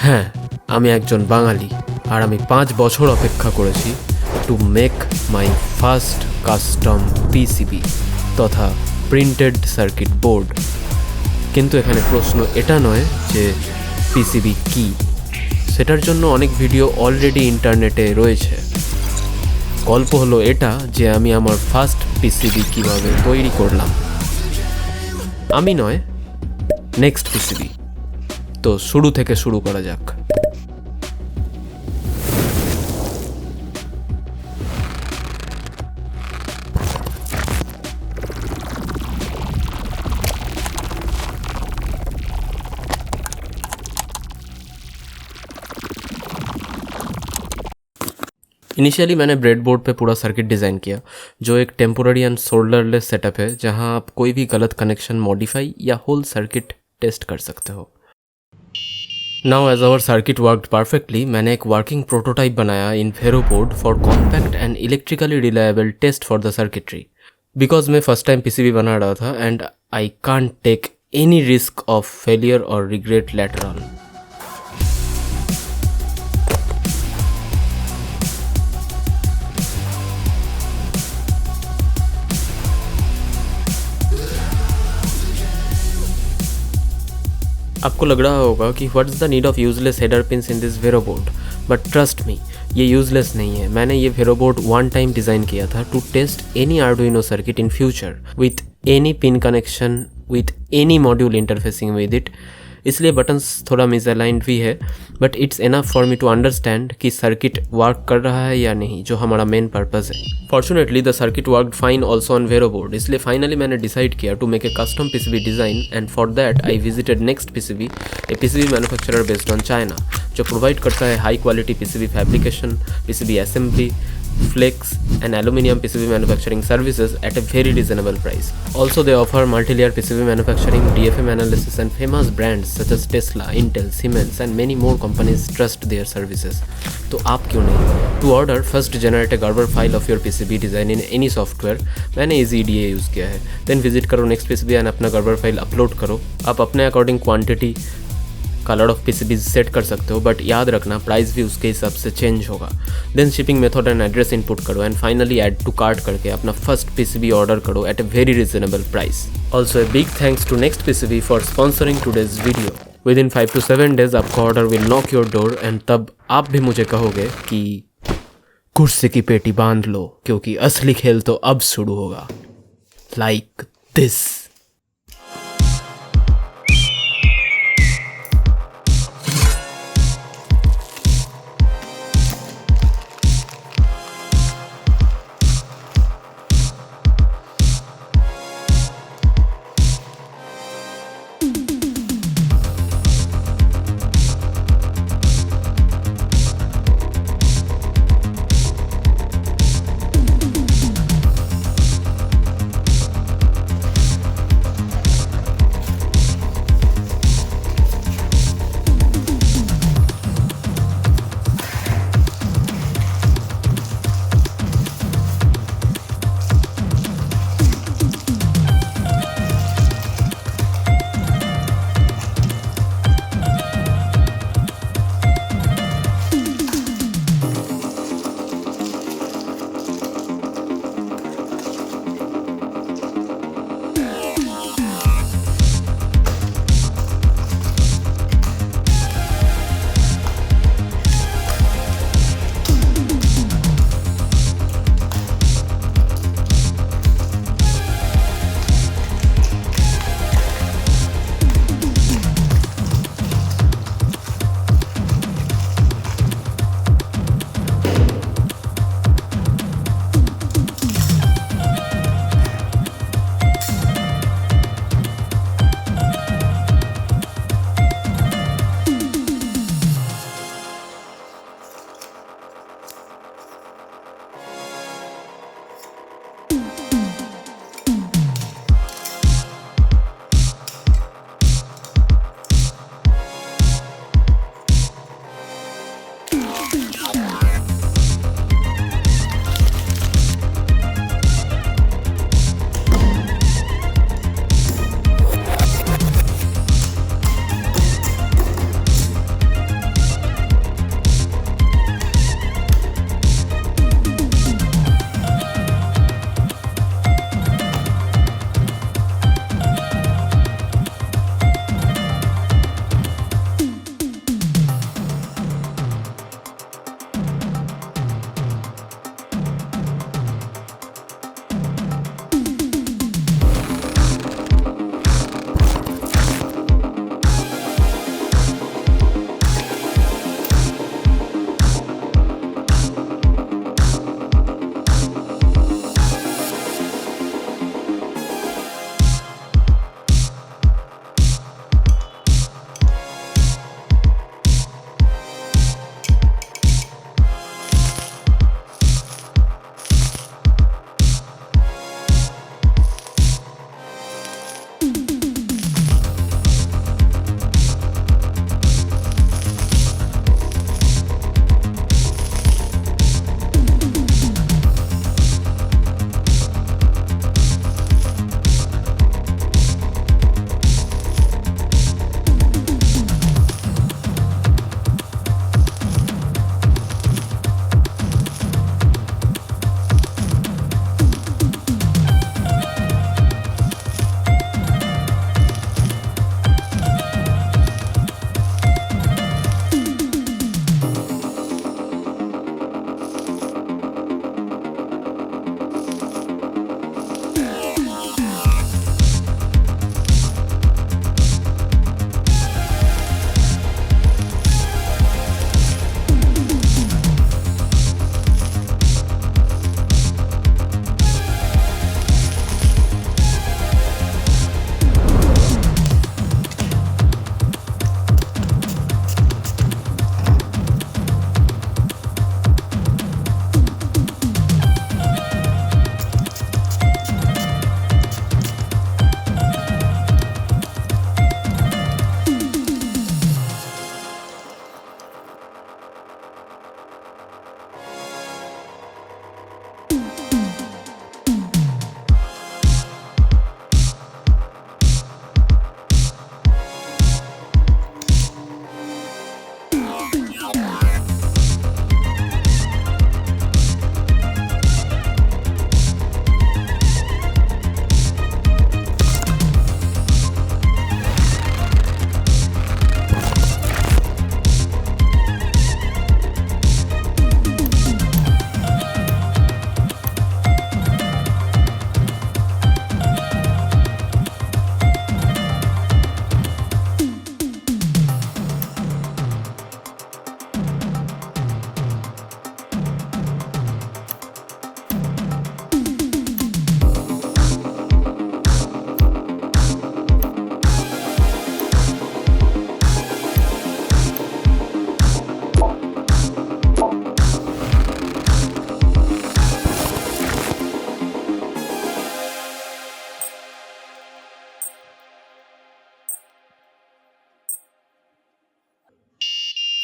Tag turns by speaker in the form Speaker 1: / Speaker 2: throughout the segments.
Speaker 1: হ্যাঁ, আমি একজন বাঙালি আর আমি 5 বছর অপেক্ষা করেছি to make my first custom PCB তথা প্রিন্টেড সার্কিট বোর্ড। কিন্তু এখানে প্রশ্ন এটা নয় যে পিসিবি কি, সেটার জন্য অনেক ভিডিও অলরেডি ইন্টারনেটে রয়েছে। গল্প হলো এটা যে আমি আমার ফার্স্ট পিসিবি কিভাবে তৈরি করলাম। আমি নয়, নেক্সট পিসিবি। তো শুরু থেকে শুরু করা যাক। इनिशियली मैंने ब्रेडबोर्ड पे पूरा सर्किट डिज़ाइन किया, जो एक टेम्पोररी एंड सोल्डरलेस सेटअप है जहां आप कोई भी गलत कनेक्शन मॉडिफाई या होल सर्किट टेस्ट कर सकते हो। Now as our circuit worked perfectly, मैंने एक वर्किंग प्रोटोटाइप बनाया in vero board for compact and electrically reliable test for the circuitry. Because मैं फर्स्ट टाइम पीसीबी बना रहा था and I can't take any risk of failure और regret later on. आपको लग रहा होगा कि what is the need of useless header pins in this vero board, but trust me, ये यूजलेस नहीं है। मैंने ये vero board one time design किया था to test any Arduino circuit in future with any pin connection with any module interfacing with it. इसलिए buttons थोड़ा misaligned भी है, but it's enough for me to understand कि circuit work कर रहा है या नहीं, जो हमारा मेन पर्पज़ है। Fortunately the circuit worked fine also on वेरो board, इसलिए फाइनली मैंने डिसाइड किया to make a custom PCB design and for that I visited NextPCB, a PCB manufacturer based on China, जो प्रोवाइड करता है high quality PCB fabrication, PCB assembly, flex and aluminium PCB manufacturing services at a very reasonable price. Also they offer multi-layer PCB manufacturing, DFM analysis and famous brands such as Tesla, Intel, Siemens and many more companies trust their services. तो आप क्यों नहीं? To order, first generate a Gerber file of your PCB design in any software. मैंने EasyEDA use किया है। Then visit करो NextPCB and अपना Gerber file upload करो। आप अपने according quantity colour of PCBs set कर सकते हो, बट याद रखना प्राइस भी उसके हिसाब से चेंज होगा। Then shipping method and address input करो and finally add to cart करके अपना फर्स्ट PCB ऑर्डर करो at a very reasonable price. Also a big thanks to NextPCB for sponsoring today's video. Within 5 to 7 days आपका order will knock your door and तब आप भी मुझे कहोगे कि कुर्सी की पेटी बांध लो क्योंकि असली खेल तो अब शुरू होगा। Like this.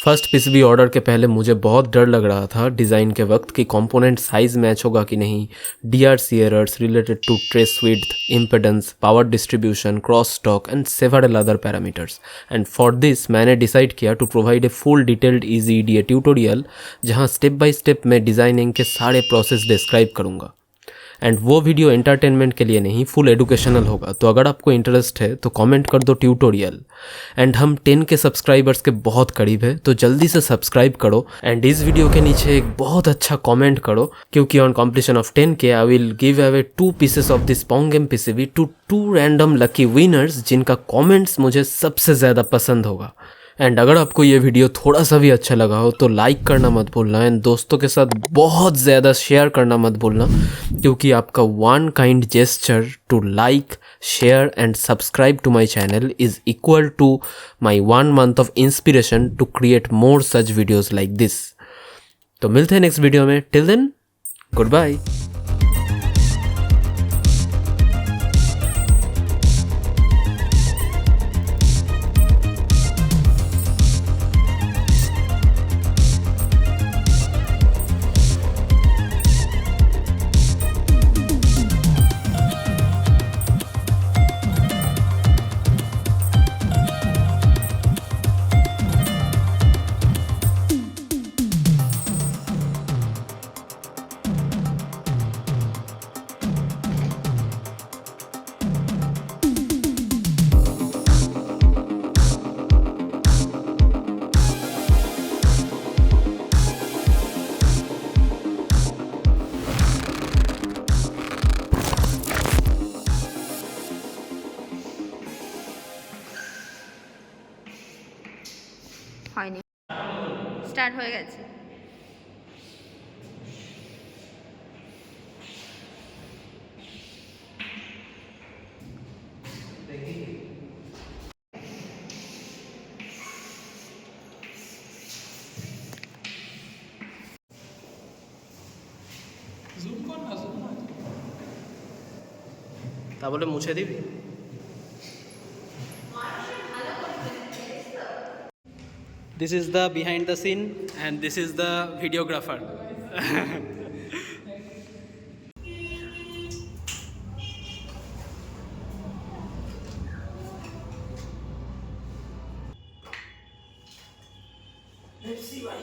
Speaker 1: First PCB order के पहले मुझे बहुत डर लग रहा था डिज़ाइन के वक्त कि कंपोनेंट साइज़ मैच होगा कि नहीं, DRC errors related to trace width, impedance, power distribution, crosstalk and several other parameters. And for this मैंने डिसाइड किया to provide a full detailed EasyEDA tutorial जहां स्टेप बाय स्टेप मैं designing के सारे process describe करूँगा। And वो video entertainment के लिए नहीं, फुल एडुकेशनल होगा। तो अगर आपको इंटरेस्ट है तो कमेंट कर दो ट्यूटोरियल। एंड हम 10 के सब्सक्राइबर्स के बहुत करीब है, तो जल्दी से सब्सक्राइब करो एंड इस वीडियो के नीचे एक बहुत अच्छा कमेंट करो, क्योंकि on completion of 10K I will give away 2 pieces of this pong PCB to 2 random lucky winners जिनका कॉमेंट्स मुझे सबसे ज़्यादा पसंद होगा। एंड अगर आपको ये वीडियो थोड़ा सा भी अच्छा लगा हो तो लाइक करना मत भूलना एंड दोस्तों के साथ बहुत ज़्यादा शेयर करना मत भूलना, क्योंकि आपका one kind gesture to like, share and subscribe to my channel is equal to my 1 month of inspiration to create more such videos like this. तो मिलते हैं नेक्स्ट वीडियो में। Till then, goodbye.
Speaker 2: হয়নি, start হয়ে গেছে।
Speaker 1: তা বলে মুছে দিবি?
Speaker 3: This is the behind the scene and this is the videographer.
Speaker 1: Let's see why.